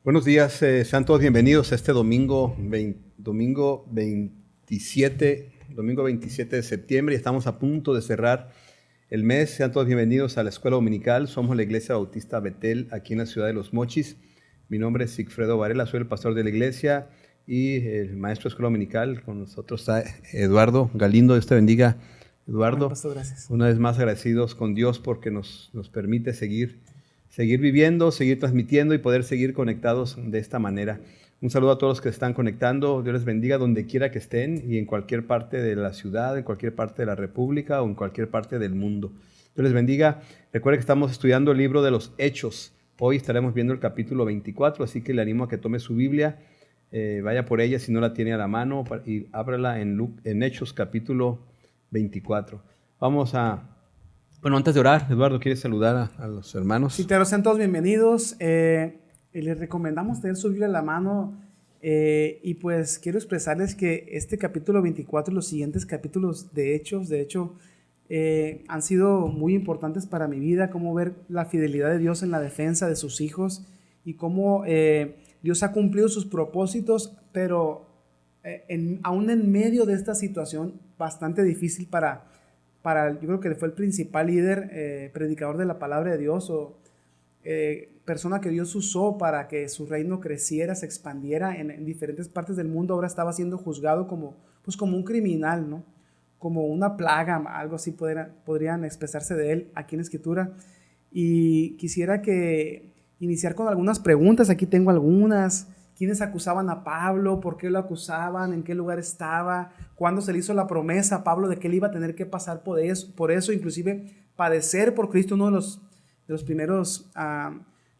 Buenos días, sean todos bienvenidos a este domingo 27 de septiembre y estamos a punto de cerrar el mes. Sean todos bienvenidos a la Escuela Dominical. Somos la Iglesia Bautista Betel aquí en la ciudad de Los Mochis. Mi nombre es Sigfredo Varela, soy el pastor de la iglesia y el maestro de Escuela Dominical. Con nosotros está Eduardo Galindo. Dios te bendiga, Eduardo. Amén, pastor, gracias. Una vez más agradecidos con Dios porque nos permite seguir viviendo, seguir transmitiendo y poder seguir conectados de esta manera. Un saludo a todos los que están conectando. Dios les bendiga donde quiera que estén y en cualquier parte de la ciudad, en cualquier parte de la república o en cualquier parte del mundo. Dios les bendiga. Recuerden que estamos estudiando el libro de los Hechos. Hoy estaremos viendo el capítulo 24, así que le animo a que tome su Biblia, vaya por ella si no la tiene a la mano y ábrala en Hechos capítulo 24. Bueno, antes de orar, Eduardo, ¿quieres saludar a los hermanos? Sí, claro, sean todos bienvenidos. Les recomendamos tener su Biblia en la mano y pues quiero expresarles que este capítulo 24 y los siguientes capítulos de Hechos, de hecho, han sido muy importantes para mi vida, cómo ver la fidelidad de Dios en la defensa de sus hijos y cómo Dios ha cumplido sus propósitos, pero aún en medio de esta situación bastante difícil yo creo que fue el principal líder, predicador de la palabra de Dios o persona que Dios usó para que su reino creciera, se expandiera en diferentes partes del mundo. Ahora estaba siendo juzgado como un criminal, ¿no? Como una plaga, algo así podrían expresarse de él aquí en la Escritura. Y quisiera iniciar con algunas preguntas. Aquí tengo algunas. ¿Quiénes acusaban a Pablo? ¿Por qué lo acusaban? ¿En qué lugar estaba? ¿Cuándo se le hizo la promesa a Pablo de que él iba a tener que pasar por eso, inclusive padecer por Cristo? Uno de los primeros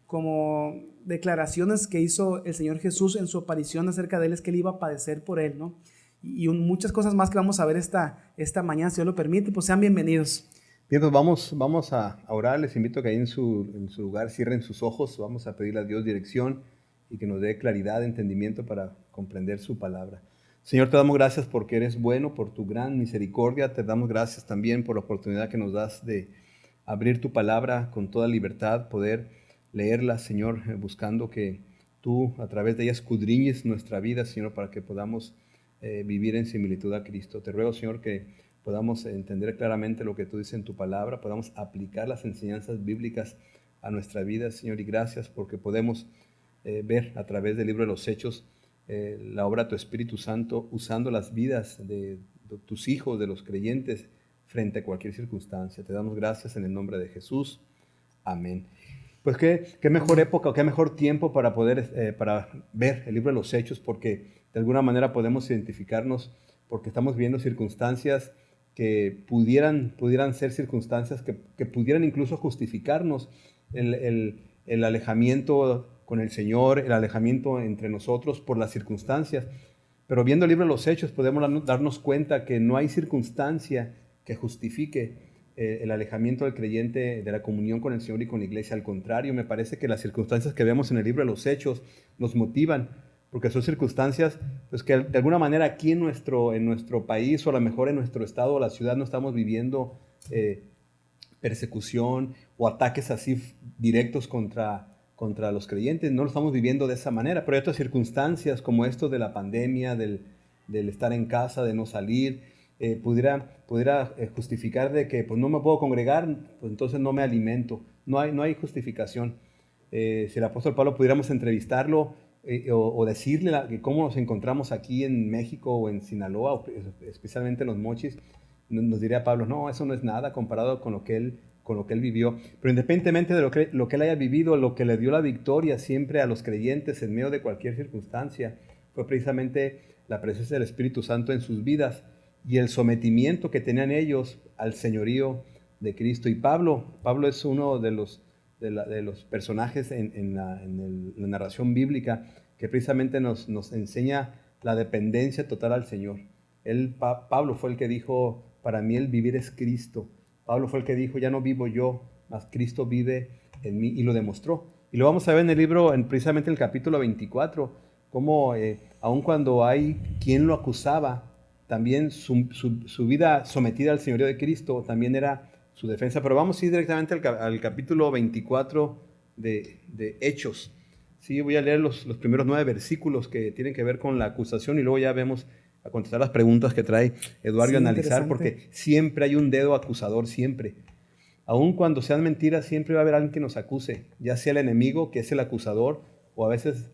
como declaraciones que hizo el Señor Jesús en su aparición acerca de él es que él iba a padecer por él, ¿no? Y muchas cosas más que vamos a ver esta mañana, si Dios lo permite. Pues sean bienvenidos. Bien, pues vamos a orar. Les invito a que ahí en su lugar cierren sus ojos. Vamos a pedirle a Dios dirección y que nos dé claridad, entendimiento para comprender su palabra. Señor, te damos gracias porque eres bueno, por tu gran misericordia. Te damos gracias también por la oportunidad que nos das de abrir tu palabra con toda libertad, poder leerla, Señor, buscando que tú a través de ella escudriñes nuestra vida, Señor, para que podamos vivir en similitud a Cristo. Te ruego, Señor, que podamos entender claramente lo que tú dices en tu palabra, podamos aplicar las enseñanzas bíblicas a nuestra vida, Señor, y gracias porque podemos ver a través del libro de los Hechos la obra de tu Espíritu Santo usando las vidas de tus hijos, de los creyentes, frente a cualquier circunstancia. Te damos gracias en el nombre de Jesús. Amén. Pues qué mejor época, qué mejor tiempo para poder para ver el libro de los Hechos, porque de alguna manera podemos identificarnos, porque estamos viendo circunstancias que pudieran ser circunstancias que pudieran incluso justificarnos el alejamiento con el Señor, el alejamiento entre nosotros por las circunstancias. Pero viendo el libro de los Hechos podemos darnos cuenta que no hay circunstancia que justifique el alejamiento del creyente de la comunión con el Señor y con la iglesia. Al contrario, me parece que las circunstancias que vemos en el libro de los Hechos nos motivan, porque son circunstancias pues, que de alguna manera aquí en nuestro país o a lo mejor en nuestro estado o la ciudad no estamos viviendo persecución o ataques así directos contra los creyentes, no lo estamos viviendo de esa manera, pero hay otras circunstancias como esto de la pandemia, del estar en casa, de no salir, pudiera justificar de que pues no me puedo congregar, pues entonces no me alimento. No hay justificación. Si el apóstol Pablo pudiéramos entrevistarlo o decirle cómo nos encontramos aquí en México o en Sinaloa, o especialmente en Los Mochis, nos diría Pablo, no, eso no es nada comparado con lo que él vivió. Pero independientemente de lo que él haya vivido, lo que le dio la victoria siempre a los creyentes en medio de cualquier circunstancia, fue precisamente la presencia del Espíritu Santo en sus vidas y el sometimiento que tenían ellos al señorío de Cristo. Y Pablo es uno de los personajes en la narración bíblica que precisamente nos enseña la dependencia total al Señor. Pablo fue el que dijo, para mí el vivir es Cristo. Pablo fue el que dijo, ya no vivo yo, mas Cristo vive en mí, y lo demostró. Y lo vamos a ver en el libro, precisamente en el capítulo 24, cómo aun cuando hay quien lo acusaba, también su vida sometida al señorío de Cristo también era su defensa. Pero vamos a ir directamente al capítulo 24 de Hechos. Sí, voy a leer los primeros 9 versículos que tienen que ver con la acusación y luego ya vemos a contestar las preguntas que trae Eduardo Sí, a analizar, interesante. porque siempre hay un dedo acusador, siempre. Aun cuando sean mentiras, siempre va a haber alguien que nos acuse, ya sea el enemigo, que es el acusador, o a veces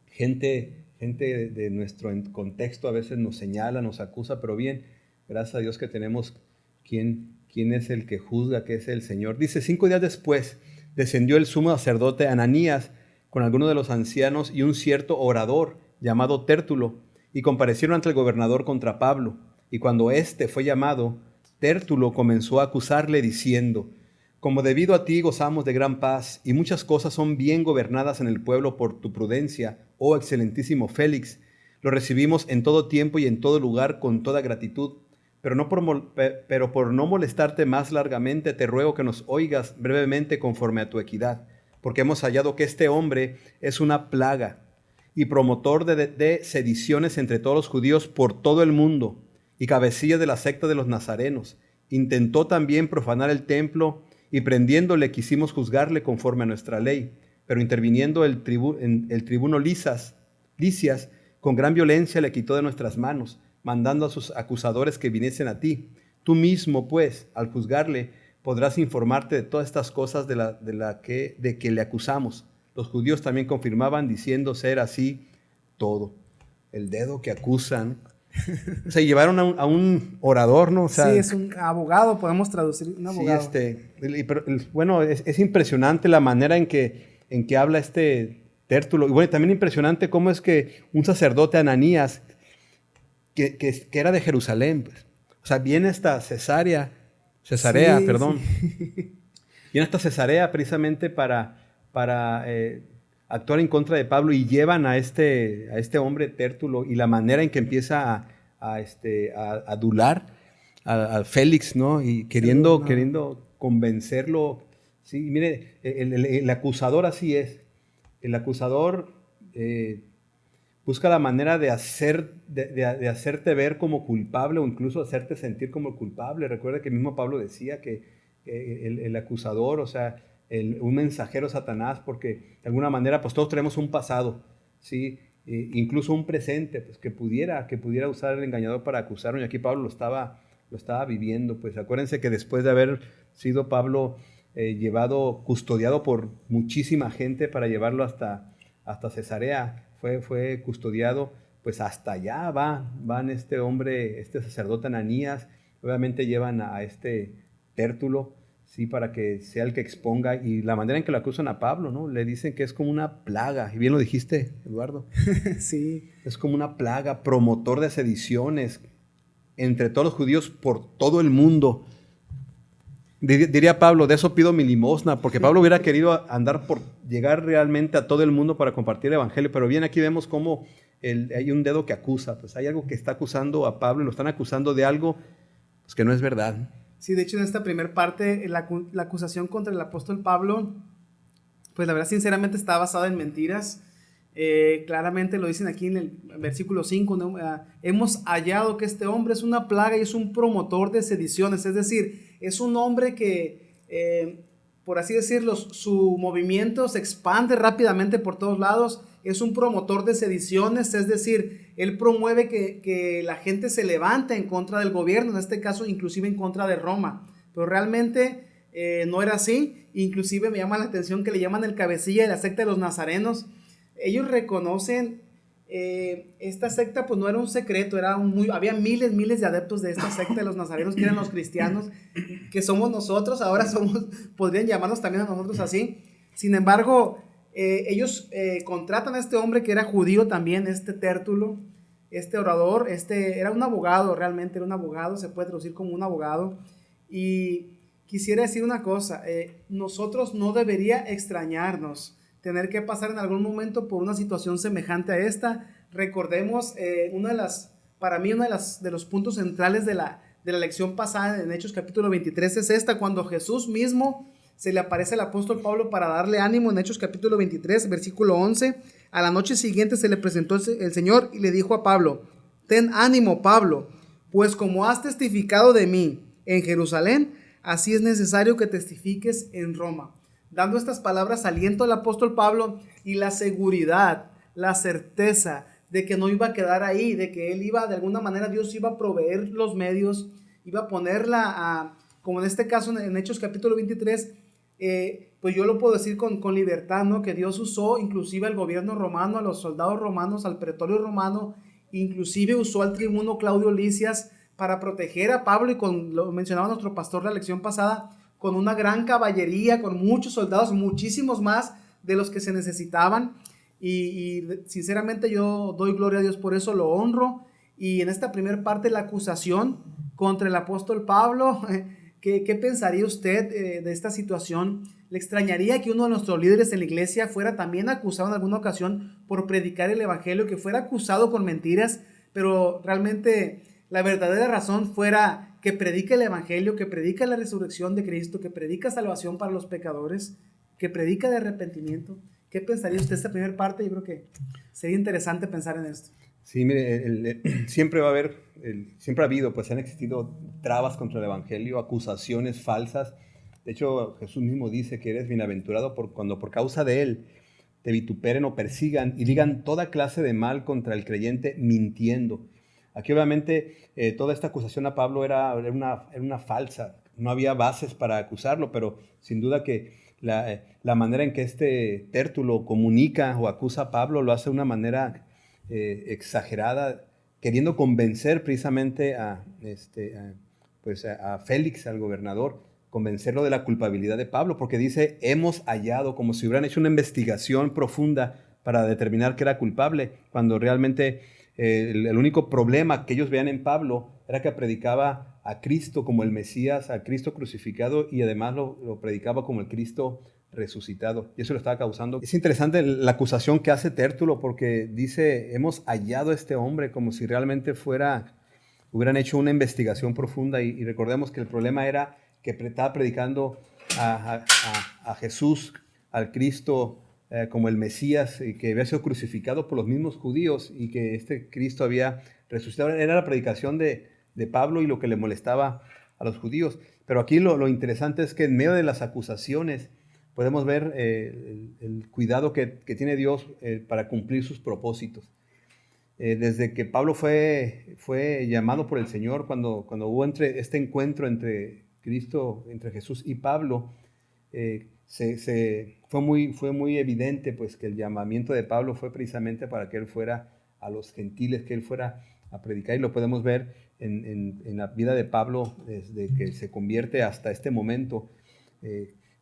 gente de nuestro contexto a veces nos señala, nos acusa, pero bien, gracias a Dios que tenemos quién es el que juzga, que es el Señor. Dice, 5 días después descendió el sumo sacerdote Ananías con algunos de los ancianos y un cierto orador llamado Tértulo, y comparecieron ante el gobernador contra Pablo. Y cuando éste fue llamado, Tértulo comenzó a acusarle diciendo, como debido a ti gozamos de gran paz y muchas cosas son bien gobernadas en el pueblo por tu prudencia, oh excelentísimo Félix, lo recibimos en todo tiempo y en todo lugar con toda gratitud. Pero por no molestarte más largamente, te ruego que nos oigas brevemente conforme a tu equidad, porque hemos hallado que este hombre es una plaga y promotor de sediciones entre todos los judíos por todo el mundo, y cabecilla de la secta de los nazarenos. Intentó también profanar el templo, y prendiéndole quisimos juzgarle conforme a nuestra ley, pero interviniendo el tribuno Licias, con gran violencia le quitó de nuestras manos, mandando a sus acusadores que viniesen a ti. Tú mismo, pues, al juzgarle, podrás informarte de todas estas cosas de que le acusamos. Los judíos también confirmaban, diciendo ser así todo. El dedo que acusan. Se llevaron a un orador, ¿no? O Sí, sea, es un abogado, podemos traducir, un sí, abogado. bueno, es impresionante la manera en que habla Tértulo. Y bueno, también impresionante cómo es que un sacerdote Ananías, que era de Jerusalén, pues, o sea, viene esta Cesarea, Sí, perdón, sí. viene esta Cesarea precisamente para actuar en contra de Pablo y llevan a este hombre Tértulo y la manera en que empieza a adular a Félix, ¿no? Y Es el gobernador. queriendo convencerlo. Sí, mire, el acusador así es. El acusador busca la manera de hacerte ver como culpable o incluso hacerte sentir como culpable. Recuerda que mismo Pablo decía que el acusador, o sea, un mensajero Satanás, porque de alguna manera pues todos tenemos un pasado, ¿sí? Incluso un presente, pues que pudiera usar el engañador para acusarnos, y aquí Pablo lo estaba viviendo. Pues acuérdense que después de haber sido Pablo custodiado por muchísima gente para llevarlo hasta Cesarea, fue custodiado, pues hasta allá van este hombre, este sacerdote Ananías, obviamente llevan a este Tértulo, sí, para que sea el que exponga, y la manera en que lo acusan a Pablo, ¿no? Le dicen que es como una plaga, y bien lo dijiste, Eduardo, Sí, es como una plaga, promotor de sediciones entre todos los judíos por todo el mundo. Diría Pablo, de eso pido mi limosna, porque Pablo hubiera querido llegar realmente a todo el mundo para compartir el evangelio, pero bien aquí vemos cómo hay un dedo que acusa, pues hay algo que está acusando a Pablo y lo están acusando de algo pues, que no es verdad. sí, de hecho en esta primera parte la acusación contra el apóstol Pablo, pues la verdad sinceramente está basada en mentiras. Claramente lo dicen aquí en el versículo 5, ¿no? Hemos hallado que este hombre es una plaga y es un promotor de sediciones, es decir, es un hombre que, por así decirlo, su movimiento se expande rápidamente por todos lados, es un promotor de sediciones, es decir, él promueve que la gente se levante en contra del gobierno, en este caso inclusive en contra de Roma, pero realmente no era así. Inclusive me llama la atención que le llaman el cabecilla de la secta de los nazarenos. Ellos reconocen esta secta, pues no era un secreto, había miles de adeptos de esta secta de los nazarenos, que eran los cristianos, que somos nosotros, podrían llamarnos también a nosotros así. Sin embargo, ellos contratan a este hombre que era judío también, este Tértulo, este orador, era un abogado, realmente era un abogado, se puede traducir como un abogado. Y quisiera decir una cosa, nosotros no debería extrañarnos tener que pasar en algún momento por una situación semejante a esta. Recordemos, para mí uno de los puntos centrales de la lección pasada en Hechos capítulo 23 es esta, cuando Jesús mismo se le aparece al apóstol Pablo para darle ánimo. En Hechos capítulo 23, versículo 11, a la noche siguiente se le presentó el Señor y le dijo a Pablo, ten ánimo, Pablo, pues como has testificado de mí en Jerusalén, así es necesario que testifiques en Roma. dando estas palabras, aliento al apóstol Pablo y la seguridad, la certeza de que no iba a quedar ahí, de que él iba, de alguna manera, Dios iba a proveer los medios, iba a ponerla, como en este caso en Hechos capítulo 23, pues yo lo puedo decir con libertad, ¿no? Que Dios usó inclusive al gobierno romano, a los soldados romanos, al pretorio romano, inclusive usó al tribuno Claudio Lisias para proteger a Pablo, y lo mencionaba nuestro pastor la lección pasada, con una gran caballería, con muchos soldados, muchísimos más de los que se necesitaban, y sinceramente yo doy gloria a Dios por eso, lo honro. Y en esta primera parte, la acusación contra el apóstol Pablo, ¿qué pensaría usted de esta situación? ¿Le extrañaría que uno de nuestros líderes en la iglesia fuera también acusado en alguna ocasión por predicar el evangelio, que fuera acusado con mentiras, pero realmente la verdadera razón fuera que predica el evangelio, que predica la resurrección de Cristo, que predica salvación para los pecadores, que predica de arrepentimiento? ¿Qué pensaría usted de esta primera parte? Yo creo que sería interesante pensar en esto. Sí, mire, siempre va a haber, siempre ha habido, pues han existido trabas contra el evangelio, acusaciones falsas. De hecho, Jesús mismo dice que eres bienaventurado cuando por causa de él te vituperen o persigan y digan toda clase de mal contra el creyente mintiendo. Aquí obviamente toda esta acusación a Pablo era una falsa. No había bases para acusarlo, pero sin duda que la manera en que este Tértulo comunica o acusa a Pablo lo hace de una manera exagerada, queriendo convencer precisamente a Félix, al gobernador, convencerlo de la culpabilidad de Pablo, porque dice, hemos hallado, como si hubieran hecho una investigación profunda para determinar que era culpable, cuando realmente el único problema que ellos veían en Pablo era que predicaba a Cristo como el Mesías, a Cristo crucificado, y además lo predicaba como el Cristo resucitado, y eso lo estaba causando. Es interesante la acusación que hace Tértulo, porque dice, hemos hallado a este hombre, como si realmente hubieran hecho una investigación profunda, y recordemos que el problema era que estaba predicando a Jesús, al Cristo, como el Mesías, y que había sido crucificado por los mismos judíos, y que este Cristo había resucitado. Era la predicación de Pablo y lo que le molestaba a los judíos. Pero aquí lo interesante es que en medio de las acusaciones podemos ver el cuidado que tiene Dios para cumplir sus propósitos. Desde que Pablo fue llamado por el Señor, cuando hubo este encuentro entre Cristo, entre Jesús y Pablo, fue muy evidente pues, que el llamamiento de Pablo fue precisamente para que él fuera a los gentiles, que él fuera a predicar, y lo podemos ver en la vida de Pablo desde que se convierte hasta este momento,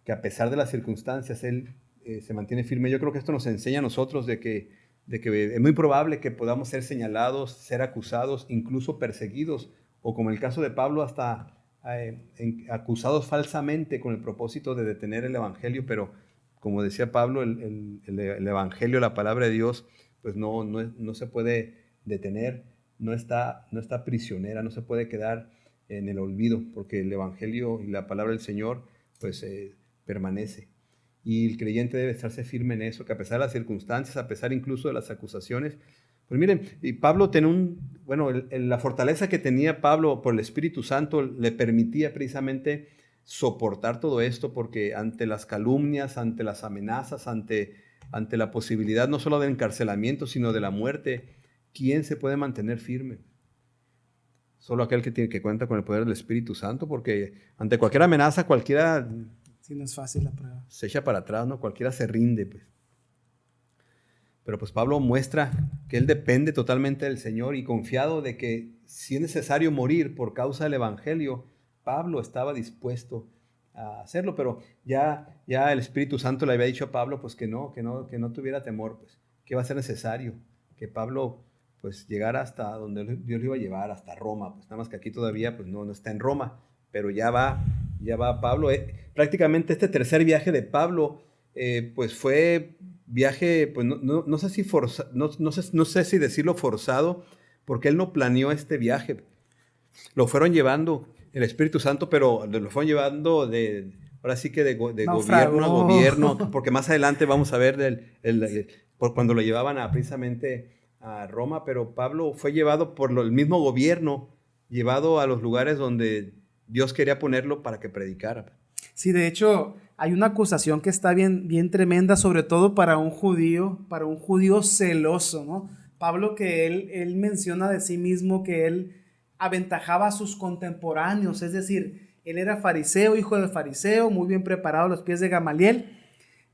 que a pesar de las circunstancias él se mantiene firme. Yo creo que esto nos enseña a nosotros de que es muy probable que podamos ser señalados, ser acusados, incluso perseguidos, o como en el caso de Pablo, hasta acusados falsamente con el propósito de detener el evangelio. Pero como decía Pablo, el evangelio, la palabra de Dios, pues no se puede detener, no está prisionera, no se puede quedar en el olvido, porque el evangelio y la palabra del Señor pues permanece. Y el creyente debe estarse firme en eso, que a pesar de las circunstancias, a pesar incluso de las acusaciones, pues miren, y Pablo tenía la fortaleza que tenía Pablo por el Espíritu Santo le permitía precisamente soportar todo esto, porque ante las calumnias, ante las amenazas, ante la posibilidad no solo de encarcelamiento, sino de la muerte, ¿quién se puede mantener firme? Solo aquel que cuenta con el poder del Espíritu Santo, porque ante cualquier amenaza, cualquiera Sí, no es fácil la prueba. se echa para atrás, ¿no? Cualquiera se rinde, pues. Pero pues Pablo muestra que él depende totalmente del Señor, y confiado de que si es necesario morir por causa del evangelio, Pablo estaba dispuesto a hacerlo. Pero ya el Espíritu Santo le había dicho a Pablo pues que no tuviera temor, pues que iba a ser necesario que Pablo pues llegara hasta donde Dios lo iba a llevar, hasta Roma. Pues nada más que aquí todavía pues no está en Roma, pero ya va Pablo. Prácticamente este tercer viaje de Pablo pues fue viaje, pues no sé si no sé si decirlo forzado, porque él no planeó este viaje. Lo fueron llevando el Espíritu Santo, pero lo fueron llevando ahora sí que de gobierno a gobierno, porque más adelante vamos a ver por cuando lo llevaban precisamente a Roma. Pero Pablo fue llevado por el mismo gobierno, llevado a los lugares donde Dios quería ponerlo para que predicara. Sí, de hecho, hay una acusación que está bien, bien tremenda, sobre todo para un judío celoso, ¿no? Pablo, que él menciona de sí mismo que él aventajaba a sus contemporáneos, es decir, él era fariseo, hijo de fariseo, muy bien preparado a los pies de Gamaliel,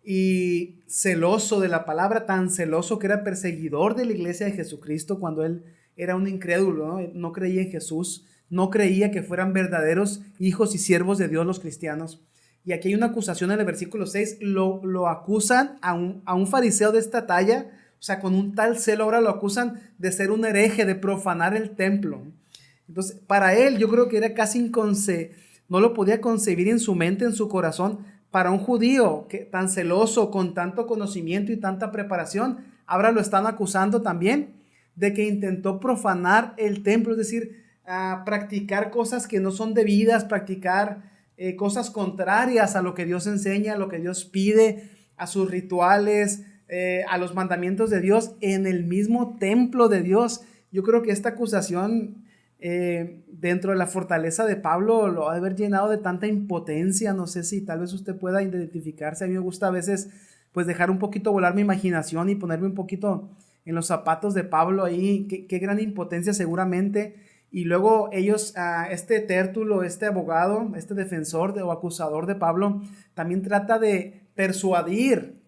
y celoso de la palabra, tan celoso que era perseguidor de la iglesia de Jesucristo cuando él era un incrédulo, ¿no? No creía en Jesús, no creía que fueran verdaderos hijos y siervos de Dios los cristianos. Y aquí hay una acusación en el versículo 6, lo acusan a un fariseo de esta talla, o sea, con un tal celo, ahora lo acusan de ser un hereje, de profanar el templo. Entonces, para él yo creo que era casi no lo podía concebir en su mente, en su corazón. Para un judío que, tan celoso, con tanto conocimiento y tanta preparación, ahora lo están acusando también de que intentó profanar el templo, es decir, practicar cosas que no son debidas, practicar cosas contrarias a lo que Dios enseña, a lo que Dios pide, a sus rituales, a los mandamientos de Dios en el mismo templo de Dios. Yo creo que esta acusación dentro de la fortaleza de Pablo lo ha de haber llenado de tanta impotencia. No sé si tal vez usted pueda identificarse. A mí me gusta a veces pues dejar un poquito volar mi imaginación y ponerme un poquito en los zapatos de Pablo ahí. Qué gran impotencia seguramente. Y luego ellos, este Tértulo, este abogado, este defensor o acusador de Pablo, también trata de persuadir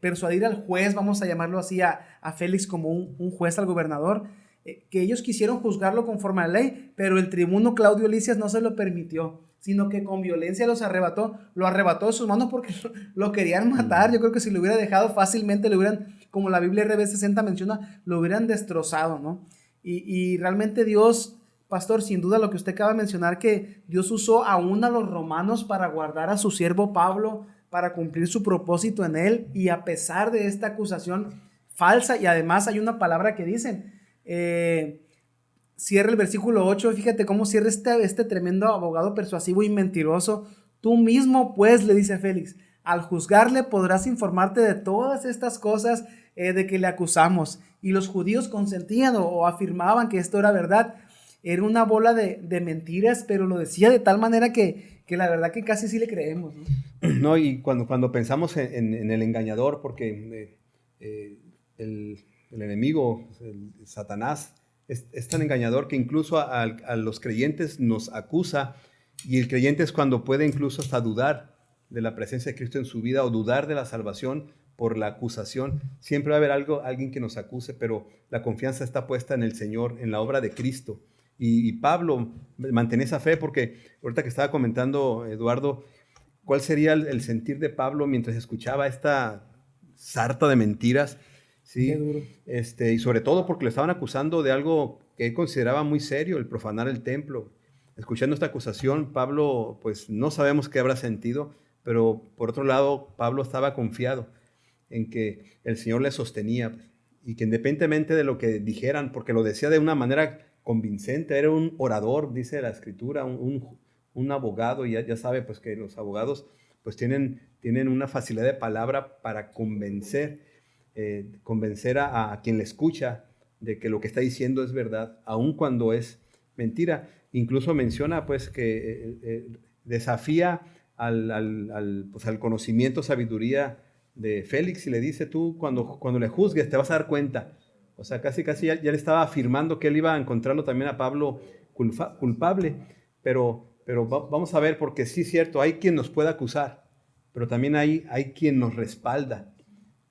al juez, vamos a llamarlo así, a Félix como un juez, al gobernador, que ellos quisieron juzgarlo conforme a la ley, pero el tribuno Claudio Lisias no se lo permitió, sino que con violencia lo arrebató de sus manos porque lo querían matar. Yo creo que si lo hubiera dejado fácilmente, lo hubieran, como la Biblia RB60 menciona, lo hubieran destrozado, ¿no? Y realmente Dios, pastor, sin duda lo que usted acaba de mencionar, que Dios usó aún a los romanos para guardar a su siervo Pablo, para cumplir su propósito en él, y a pesar de esta acusación falsa, y además hay una palabra que dicen, cierra el versículo 8, fíjate cómo cierra este tremendo abogado persuasivo y mentiroso. Tú mismo pues, le dice a Félix, al juzgarle podrás informarte de todas estas cosas de que le acusamos. Y los judíos consentían o afirmaban que esto era verdad. Era una bola de mentiras, pero lo decía de tal manera que la verdad que casi sí le creemos, ¿no? No, y cuando pensamos en el engañador, porque el enemigo, el Satanás, es tan engañador que incluso a los creyentes nos acusa, y el creyente es cuando puede incluso hasta dudar de la presencia de Cristo en su vida o dudar de la salvación por la acusación. Siempre va a haber alguien que nos acuse, pero la confianza está puesta en el Señor, en la obra de Cristo. Y Pablo mantiene esa fe, porque ahorita que estaba comentando Eduardo, ¿cuál sería el sentir de Pablo mientras escuchaba esta sarta de mentiras? ¿Sí? Qué duro. Y sobre todo porque le estaban acusando de algo que él consideraba muy serio, el profanar el templo. Escuchando esta acusación, Pablo, pues no sabemos qué habrá sentido, pero por otro lado, Pablo estaba confiado en que el Señor le sostenía, y que independientemente de lo que dijeran, porque lo decía de una manera convincente, era un orador, dice la Escritura, un abogado, y ya sabe pues que los abogados pues tienen una facilidad de palabra para convencer a quien le escucha de que lo que está diciendo es verdad, aun cuando es mentira. Incluso menciona pues que desafía al conocimiento, sabiduría de Félix, y le dice: tú cuando le juzgues te vas a dar cuenta. O sea, casi ya le estaba afirmando que él iba a encontrarlo también a Pablo culpable, pero vamos a ver, porque sí es cierto, hay quien nos puede acusar, pero también hay quien nos respalda.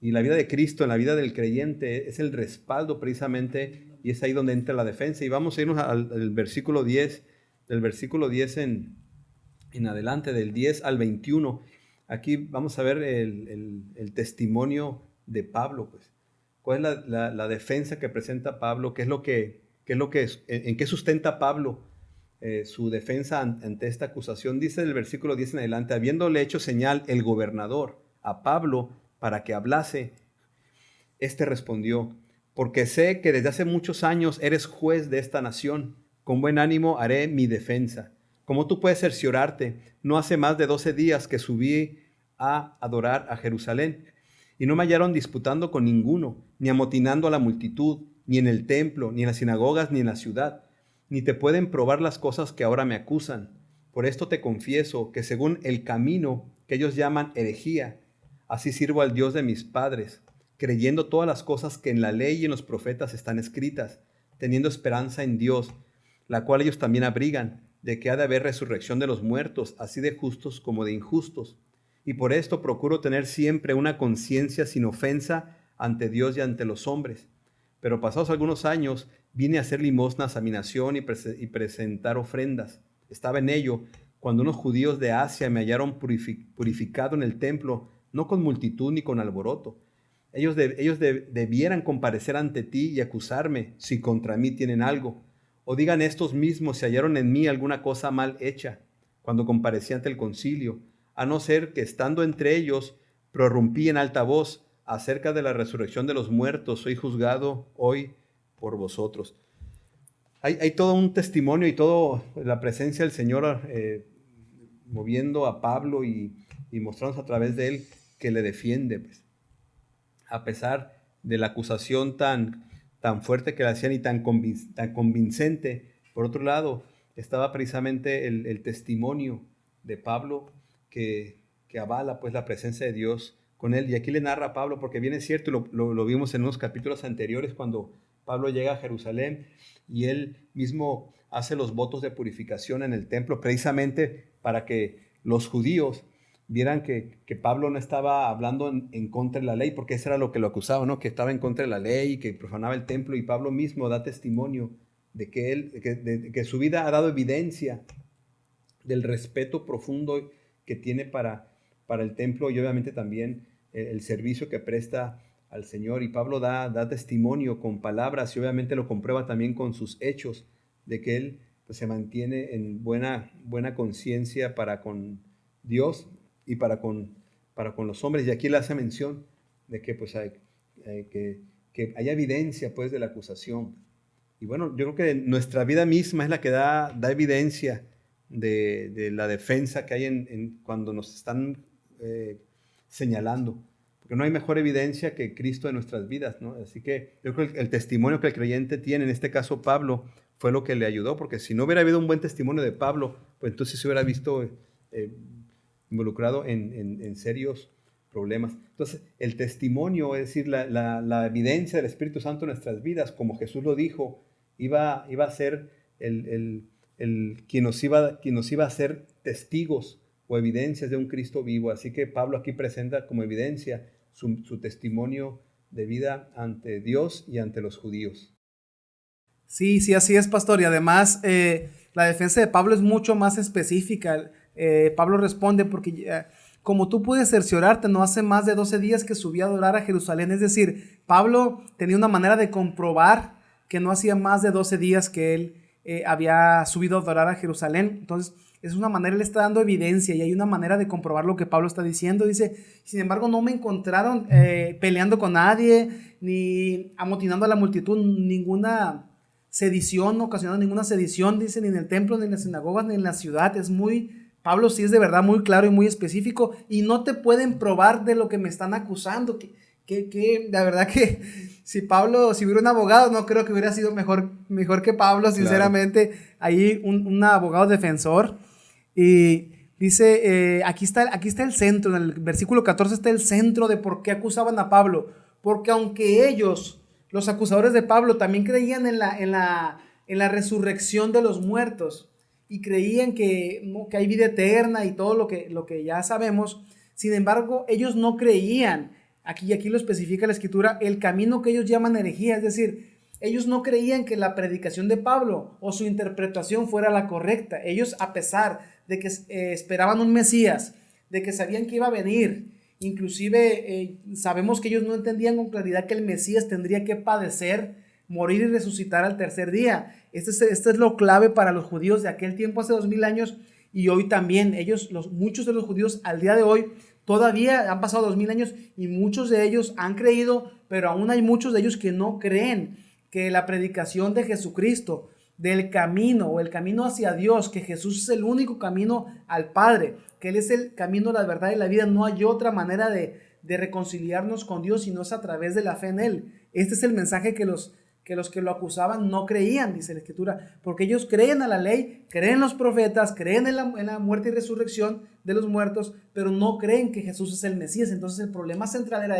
Y la vida de Cristo, en la vida del creyente, es el respaldo precisamente, y es ahí donde entra la defensa. Y vamos a irnos al versículo 10, del versículo 10 en adelante, del 10 al 21. Aquí vamos a ver el testimonio de Pablo, pues. ¿Cuál es la defensa que presenta Pablo? ¿En qué sustenta Pablo su defensa ante esta acusación? Dice el versículo 10 en adelante: habiéndole hecho señal el gobernador a Pablo para que hablase, este respondió: porque sé que desde hace muchos años eres juez de esta nación, con buen ánimo haré mi defensa. Como tú puedes cerciorarte, no hace más de 12 días que subí a adorar a Jerusalén, y no me hallaron disputando con ninguno, ni amotinando a la multitud, ni en el templo, ni en las sinagogas, ni en la ciudad. Ni te pueden probar las cosas que ahora me acusan. Por esto te confieso que según el camino que ellos llaman herejía. Así sirvo al Dios de mis padres, creyendo todas las cosas que en la ley y en los profetas están escritas, teniendo esperanza en Dios, la cual ellos también abrigan, de que ha de haber resurrección de los muertos, así de justos como de injustos. Y por esto procuro tener siempre una conciencia sin ofensa ante Dios y ante los hombres. Pero pasados algunos años vine a hacer limosnas a mi nación y presentar ofrendas. Estaba en ello cuando unos judíos de Asia me hallaron purificado en el templo, no con multitud ni con alboroto. Ellos debieran comparecer ante ti y acusarme si contra mí tienen algo. O digan estos mismos si hallaron en mí alguna cosa mal hecha cuando comparecí ante el concilio, a no ser que estando entre ellos prorrumpí en alta voz acerca de la resurrección de los muertos, soy juzgado hoy por vosotros. Hay todo un testimonio y toda la presencia del Señor moviendo a Pablo y mostrándonos a través de él que le defiende, pues. A pesar de la acusación tan fuerte que le hacían y tan convincente. Por otro lado, estaba precisamente el testimonio de Pablo que avala pues la presencia de Dios con él. Y aquí le narra a Pablo, porque bien es cierto, lo vimos en unos capítulos anteriores cuando Pablo llega a Jerusalén y él mismo hace los votos de purificación en el templo precisamente para que los judíos vieran que Pablo no estaba hablando en contra de la ley, porque eso era lo que lo acusaba, ¿no? Que estaba en contra de la ley, que profanaba el templo, y Pablo mismo da testimonio de que su vida ha dado evidencia del respeto profundo que tiene para el templo y obviamente también el servicio que presta al Señor. Y Pablo da testimonio con palabras y obviamente lo comprueba también con sus hechos de que él pues, se mantiene en buena conciencia para con Dios y para con los hombres. Y aquí le hace mención de que pues que haya evidencia pues de la acusación. Y bueno, yo creo que nuestra vida misma es la que da evidencia de la defensa que hay cuando nos están señalando. Porque no hay mejor evidencia que Cristo en nuestras vidas, ¿no? Así que yo creo que el testimonio que el creyente tiene, en este caso Pablo, fue lo que le ayudó, porque si no hubiera habido un buen testimonio de Pablo, pues entonces se hubiera visto involucrado en serios problemas. Entonces, el testimonio, es decir, la evidencia del Espíritu Santo en nuestras vidas, como Jesús lo dijo, iba a ser quien nos iba a hacer testigos o evidencias de un Cristo vivo. Así que Pablo aquí presenta como evidencia su testimonio de vida ante Dios y ante los judíos. Sí, así es, pastor. Y además, la defensa de Pablo es mucho más específica. Pablo responde porque como tú puedes cerciorarte, no hace más de 12 días que subí a adorar a Jerusalén. Es decir, Pablo tenía una manera de comprobar que no hacía más de 12 días que él había subido a adorar a Jerusalén. Entonces, es una manera, él está dando evidencia y hay una manera de comprobar lo que Pablo está diciendo. Dice, sin embargo, no me encontraron peleando con nadie, ni amotinando a la multitud, ninguna sedición, ocasionando ninguna sedición, dice, ni en el templo, ni en las sinagogas, ni en la ciudad. Pablo sí es de verdad muy claro y muy específico, y no te pueden probar de lo que me están acusando. La verdad que si hubiera un abogado, no creo que hubiera sido mejor que Pablo, sinceramente. Claro. Ahí un abogado defensor. Y dice, aquí está el centro, en el versículo 14 está el centro de por qué acusaban a Pablo. Porque aunque ellos, los acusadores de Pablo, también creían en la resurrección de los muertos, y creían que hay vida eterna y todo lo que ya sabemos, sin embargo, ellos no creían, aquí lo especifica la Escritura, el camino que ellos llaman herejía. Es decir, ellos no creían que la predicación de Pablo o su interpretación fuera la correcta. Ellos, a pesar de que esperaban un Mesías, de que sabían que iba a venir, inclusive sabemos que ellos no entendían con claridad que el Mesías tendría que padecer, morir y resucitar al tercer día. Este es lo clave para los judíos de aquel tiempo, hace 2000 años, y hoy también. Muchos de los judíos al día de hoy todavía han pasado 2000 años y muchos de ellos han creído, pero aún hay muchos de ellos que no creen que la predicación de Jesucristo, del camino o el camino hacia Dios, que Jesús es el único camino al Padre, que Él es el camino, la verdad y la vida. No hay otra manera de reconciliarnos con Dios si no es a través de la fe en Él. Este es el mensaje que los que lo acusaban no creían, dice la Escritura, porque ellos creen a la ley, creen en los profetas, creen en la muerte y resurrección de los muertos, pero no creen que Jesús es el Mesías. Entonces el problema central era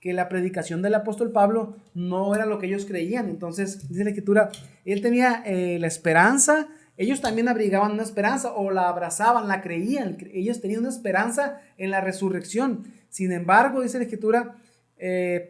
que la predicación del apóstol Pablo no era lo que ellos creían. Entonces dice la Escritura, él tenía la esperanza, ellos también abrigaban una esperanza o la abrazaban, la creían, ellos tenían una esperanza en la resurrección. Sin embargo, dice la Escritura,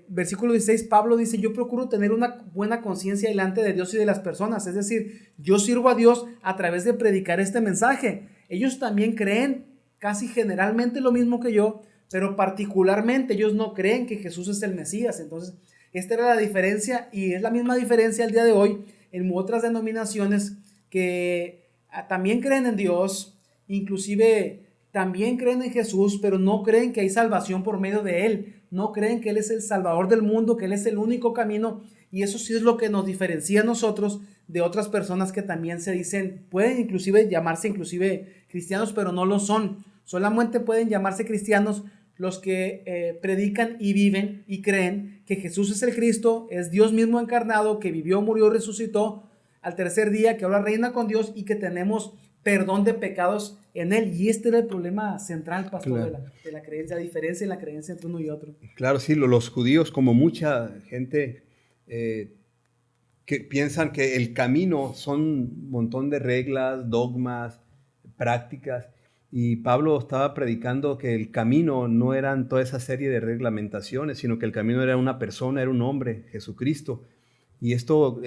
versículo 16, Pablo dice, yo procuro tener una buena conciencia delante de Dios y de las personas, es decir, yo sirvo a Dios a través de predicar este mensaje. Ellos también creen casi generalmente lo mismo que yo, pero particularmente ellos no creen que Jesús es el Mesías. Entonces, esta era la diferencia, y es la misma diferencia al día de hoy en otras denominaciones que también creen en Dios, inclusive también creen en Jesús, pero no creen que hay salvación por medio de Él. No creen que Él es el Salvador del mundo, que Él es el único camino. Y eso sí es lo que nos diferencia a nosotros de otras personas que también se dicen, pueden inclusive llamarse inclusive cristianos, pero no lo son. Solamente pueden llamarse cristianos los que predican y viven y creen que Jesús es el Cristo, es Dios mismo encarnado, que vivió, murió, resucitó al tercer día, que ahora reina con Dios y que tenemos perdón de pecados en Él. Y este era el problema central, pastor, Claro. de la creencia, la diferencia en la creencia entre uno y otro. Claro, sí, los judíos, como mucha gente, que piensan que el camino son un montón de reglas, dogmas, prácticas, y Pablo estaba predicando que el camino no eran toda esa serie de reglamentaciones, sino que el camino era una persona, era un hombre, Jesucristo. Y esto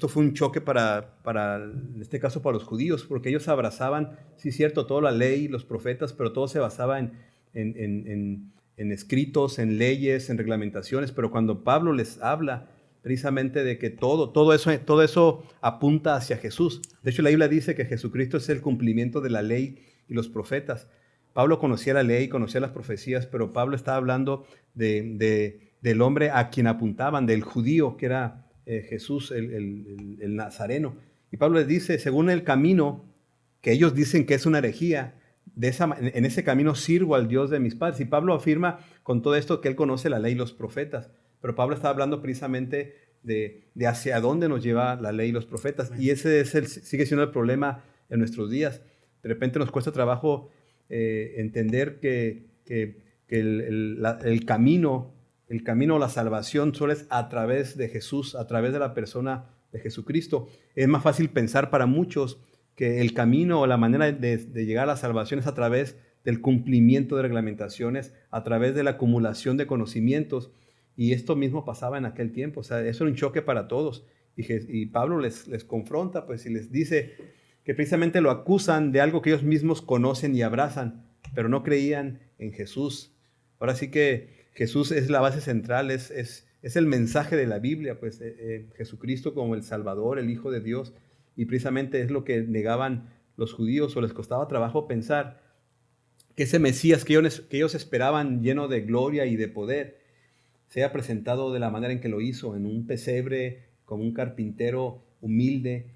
fue un choque en este caso, para los judíos, porque ellos abrazaban, sí, cierto, toda la ley, los profetas, pero todo se basaba en escritos, en leyes, en reglamentaciones. Pero cuando Pablo les habla precisamente de que todo eso apunta hacia Jesús. De hecho, la Biblia dice que Jesucristo es el cumplimiento de la ley y los profetas. Pablo conocía la ley, conocía las profecías, pero Pablo estaba hablando del hombre a quien apuntaban, del judío, que era Jesús, el Nazareno. Y Pablo les dice, según el camino que ellos dicen que es una herejía, en ese camino sirvo al Dios de mis padres. Y Pablo afirma con todo esto que él conoce la ley y los profetas. Pero Pablo está hablando precisamente de hacia dónde nos lleva la ley y los profetas. Y ese sigue siendo el problema en nuestros días. De repente nos cuesta trabajo entender que el camino a la salvación solo es a través de Jesús, a través de la persona de Jesucristo. Es más fácil pensar para muchos que el camino o la manera de llegar a la salvación es a través del cumplimiento de reglamentaciones, a través de la acumulación de conocimientos. Y esto mismo pasaba en aquel tiempo. O sea, eso era un choque para todos. Y Pablo les confronta, pues, y les dice que precisamente lo acusan de algo que ellos mismos conocen y abrazan, pero no creían en Jesús. Ahora sí que Jesús es la base central, es el mensaje de la Biblia, pues Jesucristo como el Salvador, el Hijo de Dios, y precisamente es lo que negaban los judíos, o les costaba trabajo pensar que ese Mesías que ellos esperaban, lleno de gloria y de poder, se haya presentado de la manera en que lo hizo, en un pesebre, como un carpintero humilde,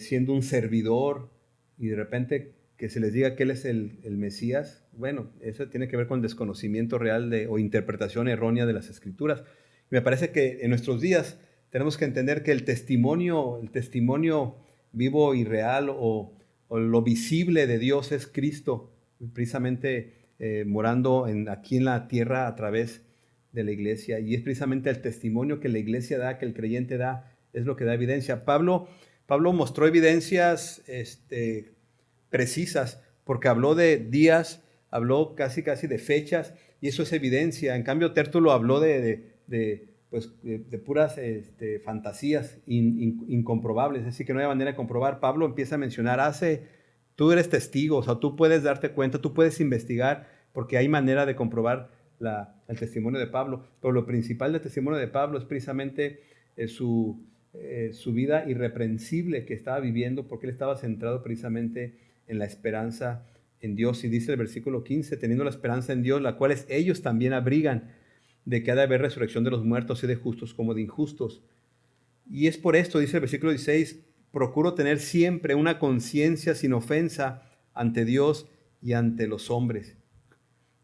siendo un servidor, y de repente que se les diga que Él es el Mesías. Bueno, eso tiene que ver con desconocimiento real o interpretación errónea de las Escrituras. Y me parece que en nuestros días tenemos que entender que el testimonio vivo y real, o lo visible de Dios, es Cristo, precisamente morando aquí en la tierra a través de la iglesia. Y es precisamente el testimonio que la iglesia da, que el creyente da, es lo que da evidencia. Pablo mostró evidencias precisas, porque habló de días, habló casi de fechas, y eso es evidencia. En cambio, Tértulo habló de puras fantasías incomprobables, es decir, que no hay manera de comprobar. Pablo empieza a mencionar, tú eres testigo, o sea, tú puedes darte cuenta, tú puedes investigar, porque hay manera de comprobar el testimonio de Pablo. Pero lo principal del testimonio de Pablo es precisamente su vida irreprensible que estaba viviendo, porque él estaba centrado precisamente en la esperanza en Dios. Y dice el versículo 15, teniendo la esperanza en Dios, la cual ellos también abrigan, de que ha de haber resurrección de los muertos, y de justos como de injustos. Y es por esto, dice el versículo 16, procuro tener siempre una conciencia sin ofensa ante Dios y ante los hombres.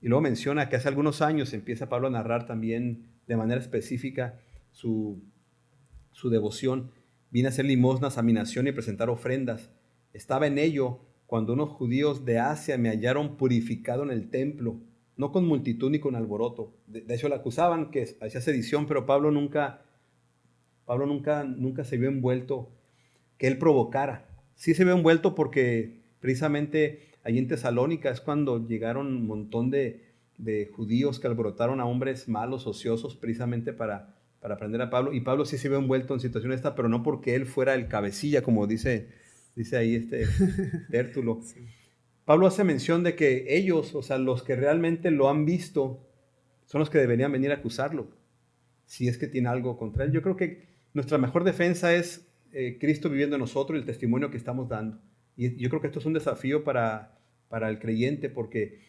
Y luego menciona que hace algunos años empieza Pablo a narrar también de manera específica su devoción. Viene a hacer limosnas a mi nación y presentar ofrendas. Estaba en ello cuando unos judíos de Asia me hallaron purificado en el templo, no con multitud ni con alboroto. De hecho, le acusaban que hacía sedición, pero Pablo nunca se vio envuelto, que él provocara. Sí se vio envuelto porque precisamente allí en Tesalónica es cuando llegaron un montón de judíos que alborotaron a hombres malos, ociosos, precisamente para prender a Pablo. Y Pablo sí se vio envuelto en situaciones esta, pero no porque él fuera el cabecilla, como dice ahí Tértulo. Sí. Pablo hace mención de que ellos, o sea, los que realmente lo han visto, son los que deberían venir a acusarlo, si es que tiene algo contra él. Yo creo que nuestra mejor defensa es Cristo viviendo en nosotros y el testimonio que estamos dando. Y yo creo que esto es un desafío para el creyente, porque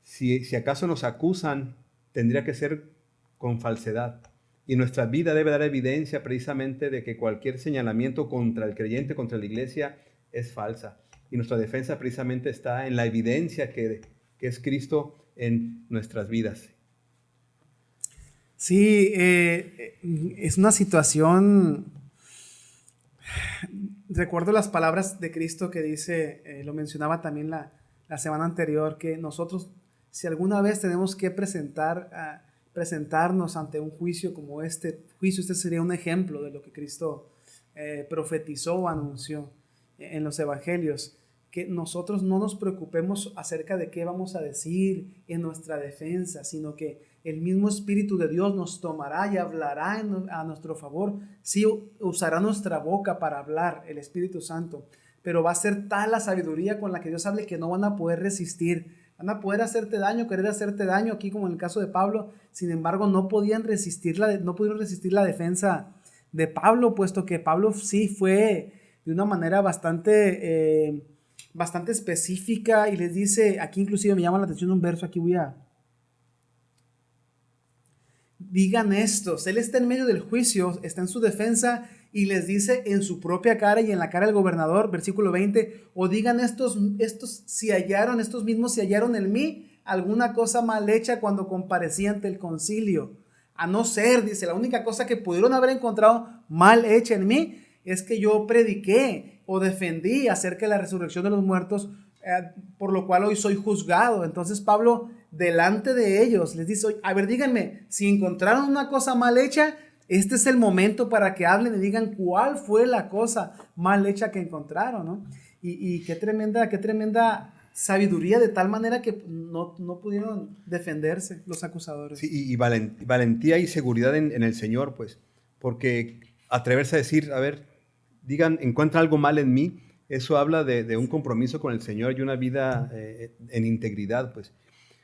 si acaso nos acusan, tendría que ser con falsedad. Y nuestra vida debe dar evidencia precisamente de que cualquier señalamiento contra el creyente, contra la iglesia, es falsa. Y nuestra defensa precisamente está en la evidencia que es Cristo en nuestras vidas. Sí, es una situación. Recuerdo las palabras de Cristo que dice, lo mencionaba también la semana anterior, que nosotros, si alguna vez tenemos que presentarnos ante un juicio como este juicio, este sería un ejemplo de lo que Cristo profetizó o anunció en los evangelios, que nosotros no nos preocupemos acerca de qué vamos a decir en nuestra defensa, sino que el mismo Espíritu de Dios nos tomará y hablará a nuestro favor. Sí, usará nuestra boca para hablar, el Espíritu Santo, pero va a ser tal la sabiduría con la que Dios hable que no van a poder resistir. Van a poder hacerte daño, querer hacerte daño, aquí como en el caso de Pablo. Sin embargo, no pudieron resistir la defensa de Pablo, puesto que Pablo sí fue de una manera bastante específica, y les dice, aquí inclusive me llama la atención un verso, aquí digan estos, él está en medio del juicio, está en su defensa y les dice en su propia cara y en la cara del gobernador, versículo 20, o digan estos mismos si hallaron en mí alguna cosa mal hecha cuando comparecí ante el concilio. A no ser, dice, la única cosa que pudieron haber encontrado mal hecha en mí es que yo prediqué o defendí acerca de la resurrección de los muertos, por lo cual hoy soy juzgado. Entonces Pablo, delante de ellos, les dice, a ver, díganme, si encontraron una cosa mal hecha, este es el momento para que hablen y digan cuál fue la cosa mal hecha que encontraron, ¿no? Y qué tremenda sabiduría, de tal manera que no pudieron defenderse los acusadores. Sí, y valentía y seguridad en el Señor, pues, porque atreverse a decir, a ver, digan, encuentra algo mal en mí, eso habla de un compromiso con el Señor y una vida en integridad, pues.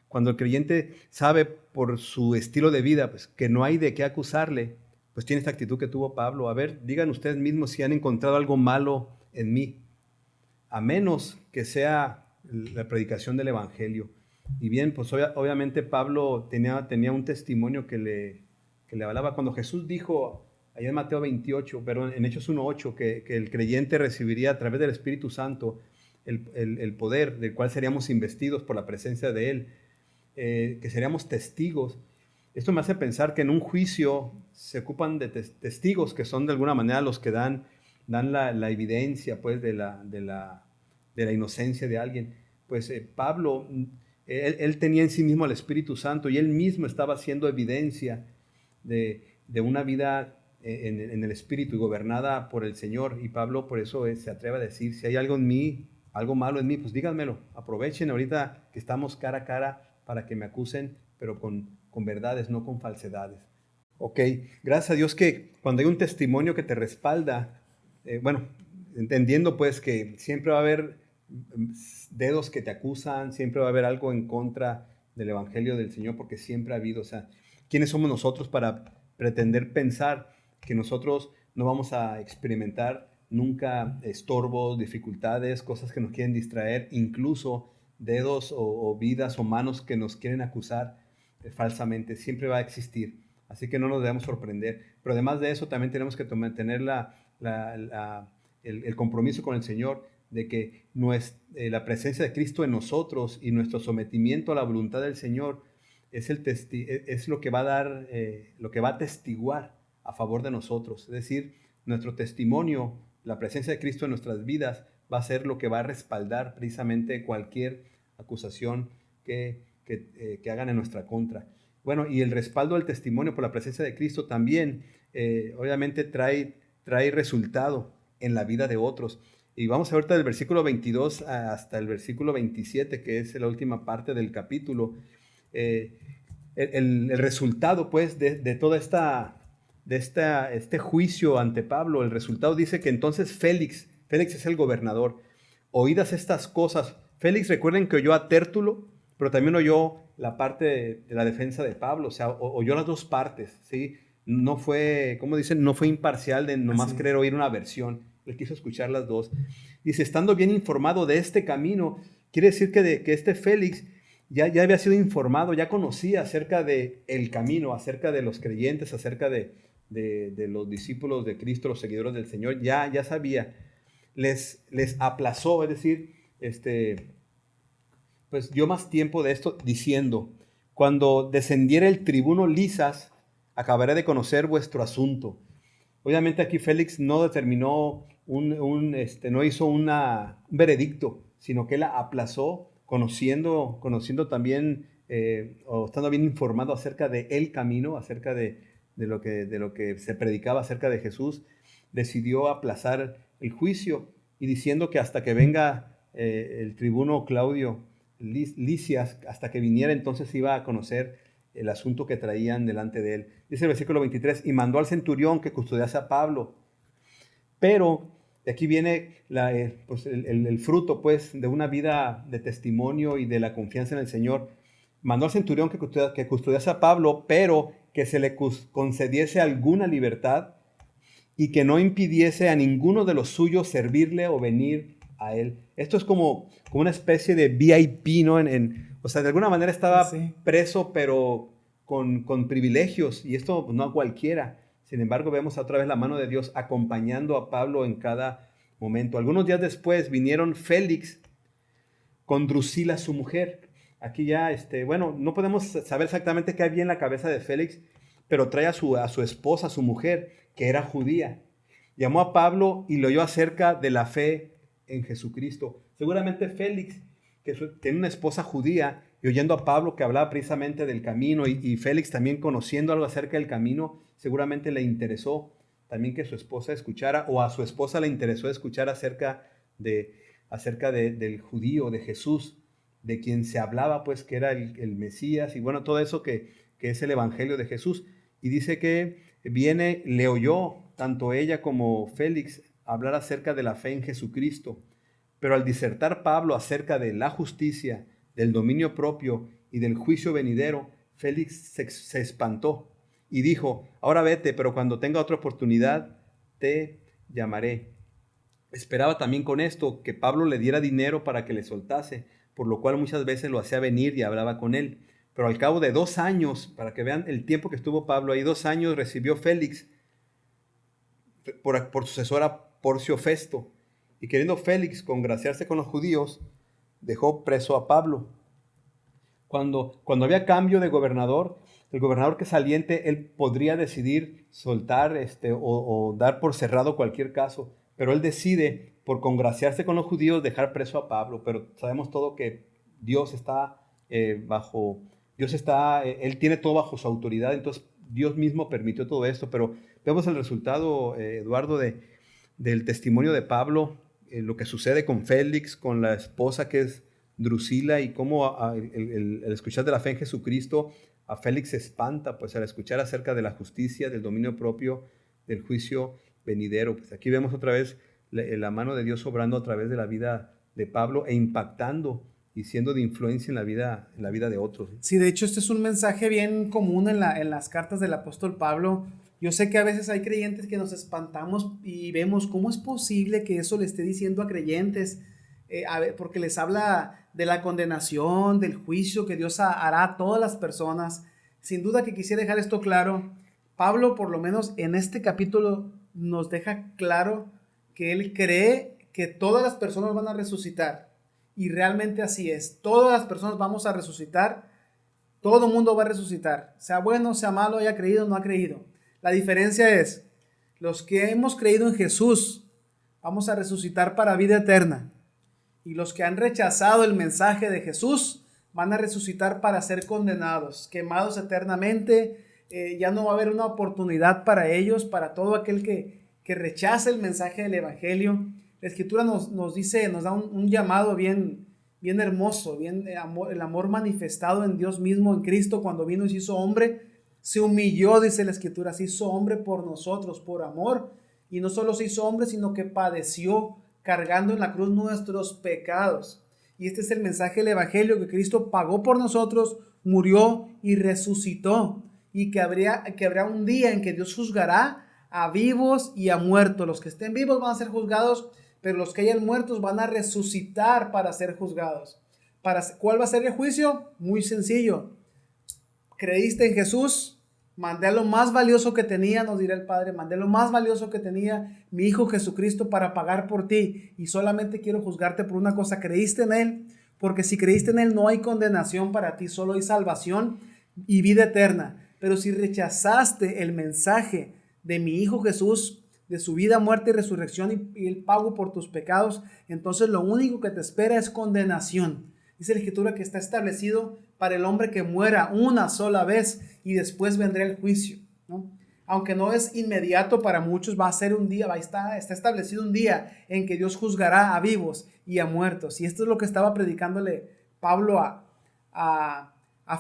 Cuando el creyente sabe por su estilo de vida, pues, que no hay de qué acusarle, pues tiene esta actitud que tuvo Pablo. A ver, digan ustedes mismos si han encontrado algo malo en mí, a menos que sea la predicación del Evangelio. Y bien, pues obviamente Pablo tenía un testimonio que le hablaba. Cuando Jesús dijo, allá en Mateo 28, pero en Hechos 1:8, que el creyente recibiría a través del Espíritu Santo el poder del cual seríamos investidos por la presencia de Él, que seríamos testigos. Esto me hace pensar que en un juicio se ocupan de testigos que son de alguna manera los que dan la evidencia, pues, de la inocencia de alguien. Pues Pablo, él tenía en sí mismo al Espíritu Santo y él mismo estaba haciendo evidencia de una vida en el Espíritu y gobernada por el Señor. Y Pablo por eso se atreve a decir, si hay algo en mí, algo malo en mí, pues díganmelo. Aprovechen ahorita que estamos cara a cara para que me acusen, pero con verdades, no con falsedades. Ok, gracias a Dios que cuando hay un testimonio que te respalda, bueno, entendiendo pues que siempre va a haber dedos que te acusan, siempre va a haber algo en contra del Evangelio del Señor, porque siempre ha habido, o sea, ¿quiénes somos nosotros para pretender pensar que nosotros no vamos a experimentar nunca estorbos, dificultades, cosas que nos quieren distraer, incluso dedos o vidas o manos que nos quieren acusar falsamente? Siempre va a existir, así que no nos debemos sorprender. Pero además de eso también tenemos que tener el compromiso con el Señor de que la presencia de Cristo en nosotros y nuestro sometimiento a la voluntad del Señor es lo que va a dar, lo que va a testiguar a favor de nosotros. Es decir, nuestro testimonio, la presencia de Cristo en nuestras vidas va a ser lo que va a respaldar precisamente cualquier acusación que hagan en nuestra contra. Bueno, y el respaldo del testimonio por la presencia de Cristo también, obviamente trae resultado en la vida de otros. Y vamos a ver ahorita del versículo 22 hasta el versículo 27, que es la última parte del capítulo. El resultado, pues, de toda este juicio ante Pablo, el resultado dice que entonces Félix es el gobernador. Oídas estas cosas, Félix, recuerden que oyó a Tértulo, pero también oyó la parte de la defensa de Pablo, o sea, oyó las dos partes, ¿sí? No fue, como dicen, no fue imparcial de nomás querer oír una versión, él quiso escuchar las dos. Dice, estando bien informado de este camino, quiere decir que este Félix ya había sido informado, ya conocía acerca del camino, acerca de los creyentes, acerca de los discípulos de Cristo, los seguidores del Señor, ya sabía. Les aplazó, es decir, pues dio más tiempo de esto diciendo, cuando descendiera el tribuno Lisas, acabaré de conocer vuestro asunto. Obviamente aquí Félix no determinó no hizo un veredicto, sino que él aplazó conociendo también, o estando bien informado acerca del camino, acerca de lo que se predicaba acerca de Jesús, decidió aplazar el juicio y diciendo que hasta que venga el tribuno Claudio Lisias, hasta que viniera entonces iba a conocer el asunto que traían delante de él. Dice el versículo 23, y mandó al centurión que custodiase a Pablo. Pero de aquí viene el fruto, pues, de una vida de testimonio y de la confianza en el Señor. Mandó al centurión que custodiase a Pablo, pero que se le concediese alguna libertad y que no impidiese a ninguno de los suyos servirle o venir a él. Esto es como una especie de VIP, ¿no? O sea, de alguna manera estaba preso, pero con privilegios, y esto no a cualquiera. Sin embargo, vemos otra vez la mano de Dios acompañando a Pablo en cada momento. Algunos días después vinieron Félix con Drusila, su mujer. Aquí ya, bueno, no podemos saber exactamente qué había en la cabeza de Félix, pero trae a su esposa, su mujer, que era judía. Llamó a Pablo y le oyó acerca de la fe en Jesucristo. Seguramente Félix, que tiene una esposa judía, y oyendo a Pablo que hablaba precisamente del camino, y Félix también conociendo algo acerca del camino, seguramente le interesó también que su esposa escuchara, o a su esposa le interesó escuchar acerca del judío, de Jesús, de quien se hablaba, pues, que era el Mesías, y bueno, todo eso que es el evangelio de Jesús. Y dice que le oyó tanto ella como Félix hablar acerca de la fe en Jesucristo. Pero al disertar Pablo acerca de la justicia, del dominio propio y del juicio venidero, Félix se espantó y dijo, ahora vete, pero cuando tenga otra oportunidad te llamaré. Esperaba también con esto que Pablo le diera dinero para que le soltase, por lo cual muchas veces lo hacía venir y hablaba con él. Pero al cabo de 2 años, para que vean el tiempo que estuvo Pablo ahí, 2 años recibió Félix por sucesora Porcio Festo. Y queriendo Félix congraciarse con los judíos, dejó preso a Pablo. Cuando había cambio de gobernador, el gobernador que saliente, él podría decidir soltar o dar por cerrado cualquier caso, pero él decide, por congraciarse con los judíos, dejar preso a Pablo. Pero sabemos todo que Dios está él tiene todo bajo su autoridad, entonces Dios mismo permitió todo esto. Pero vemos el resultado, Eduardo, del testimonio de Pablo, lo que sucede con Félix, con la esposa que es Drusila, y cómo el escuchar de la fe en Jesucristo a Félix se espanta, pues, al escuchar acerca de la justicia, del dominio propio, del juicio venidero. Pues aquí vemos otra vez la mano de Dios obrando a través de la vida de Pablo e impactando y siendo de influencia en la vida de otros. Sí, de hecho este es un mensaje bien común en las cartas del apóstol Pablo. Yo sé que a veces hay creyentes que nos espantamos y vemos cómo es posible que eso le esté diciendo a creyentes, porque les habla de la condenación, del juicio que Dios hará a todas las personas. Sin duda que quisiera dejar esto claro. Pablo, por lo menos en este capítulo, nos deja claro que él cree que todas las personas van a resucitar. Y realmente así es. Todas las personas vamos a resucitar. Todo el mundo va a resucitar. Sea bueno, sea malo, haya creído o no ha creído. La diferencia es, los que hemos creído en Jesús, vamos a resucitar para vida eterna. Y los que han rechazado el mensaje de Jesús van a resucitar para ser condenados, quemados eternamente. Ya no va a haber una oportunidad para ellos, para todo aquel que rechaza el mensaje del Evangelio. La Escritura nos dice, nos da un llamado bien hermoso, el amor manifestado en Dios mismo, en Cristo, cuando vino y se hizo hombre. Se humilló, dice la Escritura, se hizo hombre por nosotros, por amor. Y no solo se hizo hombre, sino que padeció cargando en la cruz nuestros pecados. Y este es el mensaje del Evangelio, que Cristo pagó por nosotros, murió y resucitó. Y que habrá un día en que Dios juzgará a vivos y a muertos. Los que estén vivos van a ser juzgados, pero los que hayan muertos van a resucitar para ser juzgados. ¿Cuál va a ser el juicio? Muy sencillo. ¿Creíste en Jesús? Mandé a lo más valioso que tenía, nos dirá el Padre, mandé lo más valioso que tenía, mi Hijo Jesucristo, para pagar por ti. Y solamente quiero juzgarte por una cosa: ¿creíste en Él? Porque si creíste en Él no hay condenación para ti, solo hay salvación y vida eterna. Pero si rechazaste el mensaje de mi Hijo Jesús, de su vida, muerte y resurrección y el pago por tus pecados, entonces lo único que te espera es condenación. Dice la Escritura que está establecido para el hombre que muera una sola vez y después vendrá el juicio, ¿no? Aunque no es inmediato para muchos, va a ser un día, está establecido un día en que Dios juzgará a vivos y a muertos. Y esto es lo que estaba predicándole Pablo a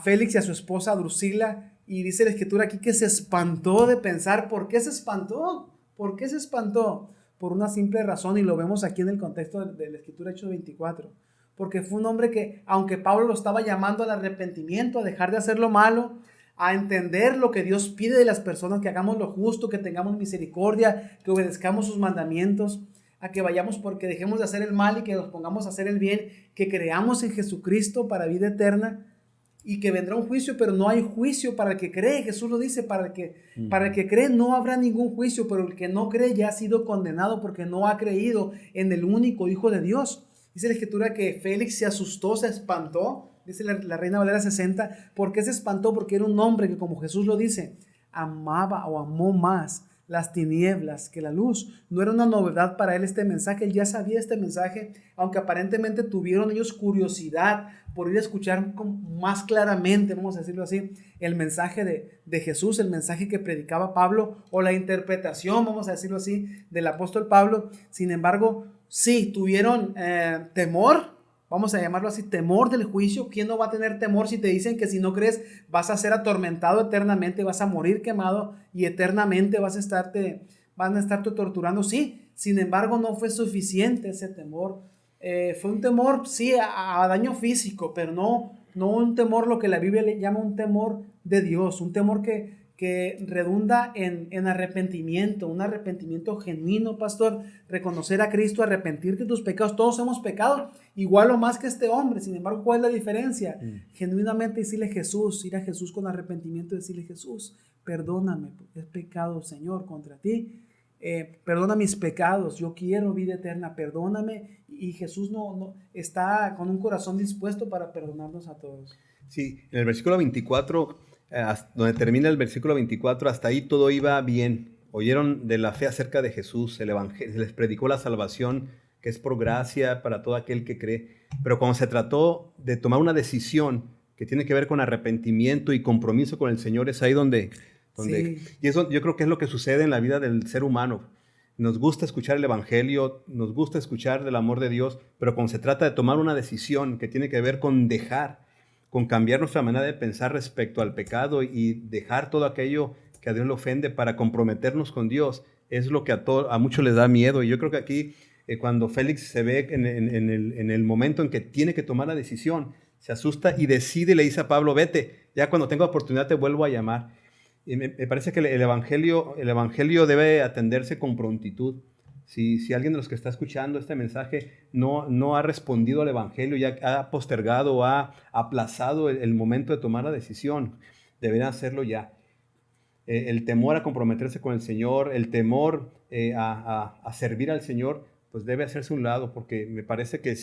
Félix y a su esposa Drusila. Y dice la Escritura aquí que se espantó de pensar. ¿Por qué se espantó? ¿Por qué se espantó? Por una simple razón, y lo vemos aquí en el contexto de la Escritura, Hechos 24. Porque fue un hombre que, aunque Pablo lo estaba llamando al arrepentimiento, a dejar de hacer lo malo, a entender lo que Dios pide de las personas, que hagamos lo justo, que tengamos misericordia, que obedezcamos sus mandamientos, a que vayamos porque dejemos de hacer el mal y que nos pongamos a hacer el bien, que creamos en Jesucristo para vida eterna, y que vendrá un juicio, pero no hay juicio para el que cree. Jesús lo dice, para el que cree no habrá ningún juicio, pero el que no cree ya ha sido condenado porque no ha creído en el único Hijo de Dios. Dice la Escritura que Félix se asustó, se espantó, dice la Reina Valera 60. ¿Por qué se espantó? Porque era un hombre que, como Jesús lo dice, amaba o amó más las tinieblas que la luz. No era una novedad para él este mensaje, él ya sabía este mensaje, aunque aparentemente tuvieron ellos curiosidad por ir a escuchar más claramente, vamos a decirlo así, el mensaje de Jesús, el mensaje que predicaba Pablo, o la interpretación, vamos a decirlo así, del apóstol Pablo. Sin embargo, sí, tuvieron temor, vamos a llamarlo así, temor del juicio. ¿Quién no va a tener temor si te dicen que si no crees vas a ser atormentado eternamente, vas a morir quemado y eternamente van a estarte torturando? Sí, sin embargo no fue suficiente ese temor. Fue un temor, sí, a daño físico, pero no un temor, lo que la Biblia le llama un temor de Dios, un temor que redunda en arrepentimiento, un arrepentimiento genuino, pastor. Reconocer a Cristo, arrepentirte de tus pecados. Todos hemos pecado, igual o más que este hombre. Sin embargo, ¿cuál es la diferencia? Genuinamente decirle Jesús, ir a Jesús con arrepentimiento y decirle: Jesús, perdóname, porque he pecado, Señor, contra ti. Perdona mis pecados, yo quiero vida eterna, perdóname. Y Jesús no está con un corazón dispuesto para perdonarnos a todos. Sí, en el versículo 24, donde termina el versículo 24, hasta ahí todo iba bien. Oyeron de la fe acerca de Jesús, el evangelio, se les predicó la salvación, que es por gracia para todo aquel que cree. Pero cuando se trató de tomar una decisión que tiene que ver con arrepentimiento y compromiso con el Señor, es ahí donde Sí. y eso yo creo que es lo que sucede en la vida del ser humano. Nos gusta escuchar el evangelio, nos gusta escuchar del amor de Dios, pero cuando se trata de tomar una decisión que tiene que ver con con cambiar nuestra manera de pensar respecto al pecado y dejar todo aquello que a Dios le ofende para comprometernos con Dios, es lo que a muchos les da miedo. Y yo creo que aquí, cuando Félix se ve en el momento en que tiene que tomar la decisión, se asusta y decide y le dice a Pablo: vete, ya cuando tenga oportunidad te vuelvo a llamar. Y me parece que el evangelio debe atenderse con prontitud. Si alguien de los que está escuchando este mensaje no ha respondido al evangelio, ya ha postergado o ha aplazado el momento de tomar la decisión, deberían hacerlo ya. El temor a comprometerse con el Señor, el temor a servir al Señor, pues debe hacerse a un lado, porque me parece que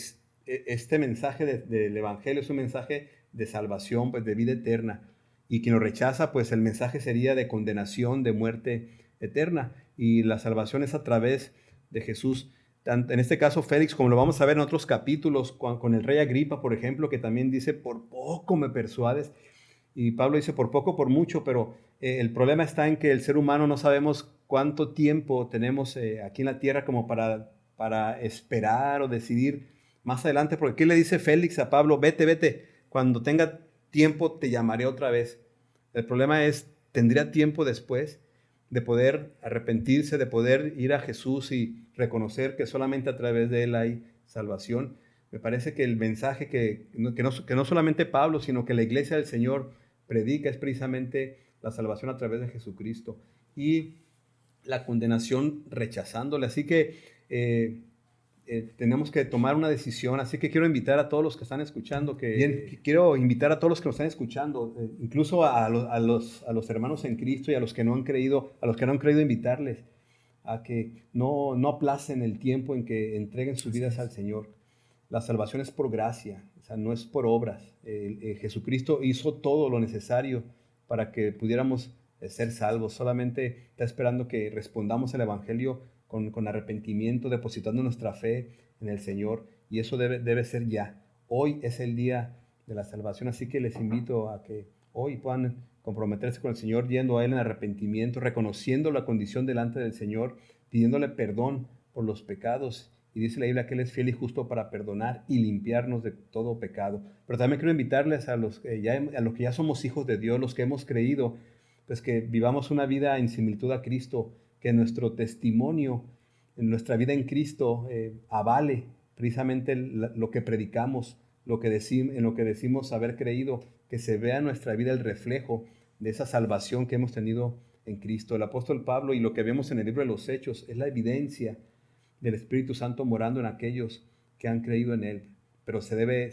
este mensaje del evangelio es un mensaje de salvación, pues de vida eterna. Y quien lo rechaza, pues el mensaje sería de condenación, de muerte eterna. Y la salvación es a través de Jesús. en este caso Félix, como lo vamos a ver en otros capítulos, con el rey Agripa, por ejemplo, que también dice, por poco me persuades. Y Pablo dice, por poco, por mucho, pero el problema está en que el ser humano no sabemos cuánto tiempo tenemos aquí en la tierra como para esperar o decidir más adelante. Porque ¿qué le dice Félix a Pablo? Vete, vete, cuando tenga tiempo te llamaré otra vez. El problema es, ¿tendría tiempo después de poder arrepentirse, de poder ir a Jesús y reconocer que solamente a través de Él hay salvación? Me parece que el mensaje que no solamente Pablo, sino que la iglesia del Señor predica es precisamente la salvación a través de Jesucristo y la condenación rechazándole. Así que tenemos que tomar una decisión. Así que quiero invitar a todos los que están escuchando, quiero invitar a todos los que nos están escuchando, incluso a los hermanos en Cristo y a los que no han creído, invitarles a que no aplacen el tiempo en que entreguen sus vidas al Señor. La salvación es por gracia, o sea, no es por obras. Jesucristo hizo todo lo necesario para que pudiéramos ser salvos. Solamente está esperando que respondamos al Evangelio con arrepentimiento, depositando nuestra fe en el Señor. Y eso debe ser ya. Hoy es el día de la salvación, así que les invito a que hoy puedan comprometerse con el Señor, yendo a Él en arrepentimiento, reconociendo la condición delante del Señor, pidiéndole perdón por los pecados. Y dice la Biblia que Él es fiel y justo para perdonar y limpiarnos de todo pecado. Pero también quiero invitarles a los que ya somos hijos de Dios, los que hemos creído, pues que vivamos una vida en similitud a Cristo, que nuestro testimonio, en nuestra vida en Cristo, avale precisamente lo que predicamos, en lo que decimos haber creído, que se vea en nuestra vida el reflejo de esa salvación que hemos tenido en Cristo. El apóstol Pablo, y lo que vemos en el libro de los Hechos, es la evidencia del Espíritu Santo morando en aquellos que han creído en Él. Pero se debe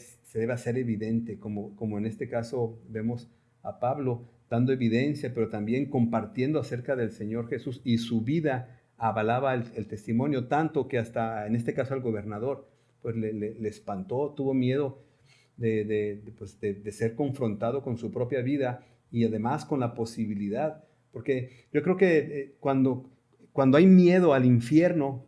hacer evidente, como en este caso vemos a Pablo dando evidencia, pero también compartiendo acerca del Señor Jesús, y su vida avalaba el testimonio, tanto que hasta en este caso al gobernador pues le espantó, tuvo miedo de ser confrontado con su propia vida y además con la posibilidad, porque yo creo que cuando hay miedo al infierno,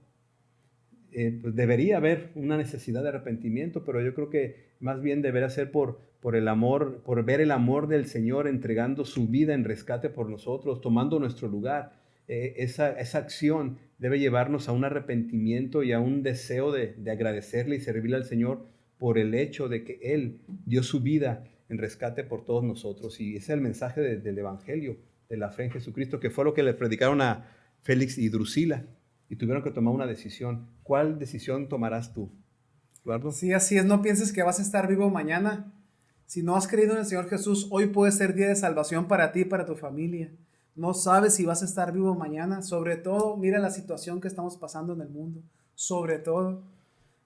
pues debería haber una necesidad de arrepentimiento, pero yo creo que más bien debería ser por el amor, por ver el amor del Señor entregando su vida en rescate por nosotros, tomando nuestro lugar. Esa acción debe llevarnos a un arrepentimiento y a un deseo de agradecerle y servirle al Señor por el hecho de que Él dio su vida en rescate por todos nosotros. Y ese es el mensaje del Evangelio, de la fe en Jesucristo, que fue lo que le predicaron a Félix y Drusila. Y tuvieron que tomar una decisión. ¿Cuál decisión tomarás tú, Eduardo? Sí, así es. No pienses que vas a estar vivo mañana. Si no has creído en el Señor Jesús, hoy puede ser día de salvación para ti y para tu familia. No sabes si vas a estar vivo mañana. Sobre todo, mira la situación que estamos pasando en el mundo. Sobre todo.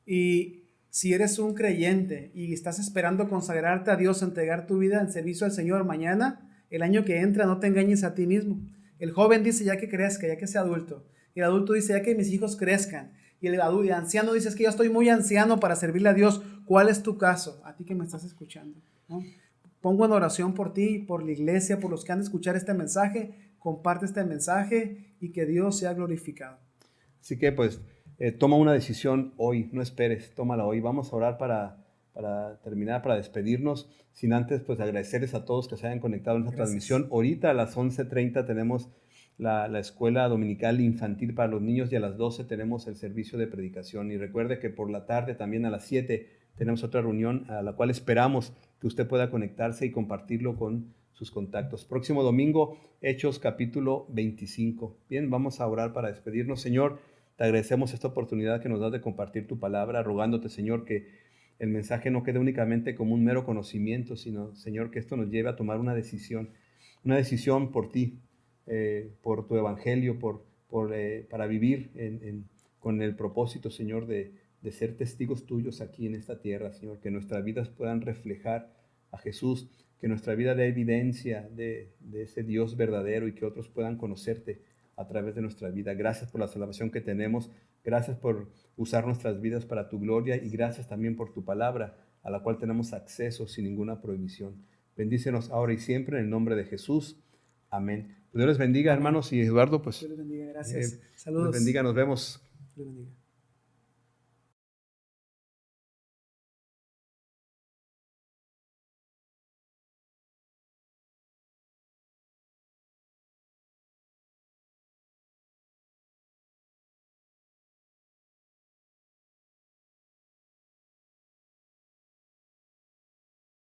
Y si eres un creyente y estás esperando consagrarte a Dios, entregar tu vida en servicio al Señor mañana, el año que entra, no te engañes a ti mismo. El joven dice ya que crezca, ya que sea adulto. Y el adulto dice ya que mis hijos crezcan. Y el anciano dice es que ya estoy muy anciano para servirle a Dios. ¿Cuál es tu caso? A ti que me estás escuchando, ¿no? Pongo en oración por ti, por la iglesia, por los que han de escuchar este mensaje. Comparte este mensaje y que Dios sea glorificado. Así que pues toma una decisión hoy, no esperes, tómala hoy. Vamos a orar para terminar, para despedirnos, sin antes pues agradecerles a todos que se hayan conectado en esta transmisión. Ahorita a las 11:30 tenemos la escuela dominical infantil para los niños y a las 12 tenemos el servicio de predicación. Y recuerde que por la tarde también a las 7 tenemos otra reunión a la cual esperamos que usted pueda conectarse y compartirlo con sus contactos. Próximo domingo, Hechos capítulo 25. Bien, vamos a orar para despedirnos. Señor, te agradecemos esta oportunidad que nos das de compartir tu palabra, rogándote, Señor, que el mensaje no quede únicamente como un mero conocimiento, sino, Señor, que esto nos lleve a tomar una decisión por ti, por tu evangelio, para vivir con el propósito, Señor, de ser testigos tuyos aquí en esta tierra, Señor, que nuestras vidas puedan reflejar a Jesús, que nuestra vida dé evidencia de ese Dios verdadero y que otros puedan conocerte a través de nuestra vida. Gracias por la salvación que tenemos, gracias por usar nuestras vidas para tu gloria y gracias también por tu palabra, a la cual tenemos acceso sin ninguna prohibición. Bendícenos ahora y siempre en el nombre de Jesús. Amén. Dios les bendiga, hermanos, y Eduardo, pues Dios les bendiga, gracias. Saludos. Dios les bendiga, nos vemos. Dios les bendiga.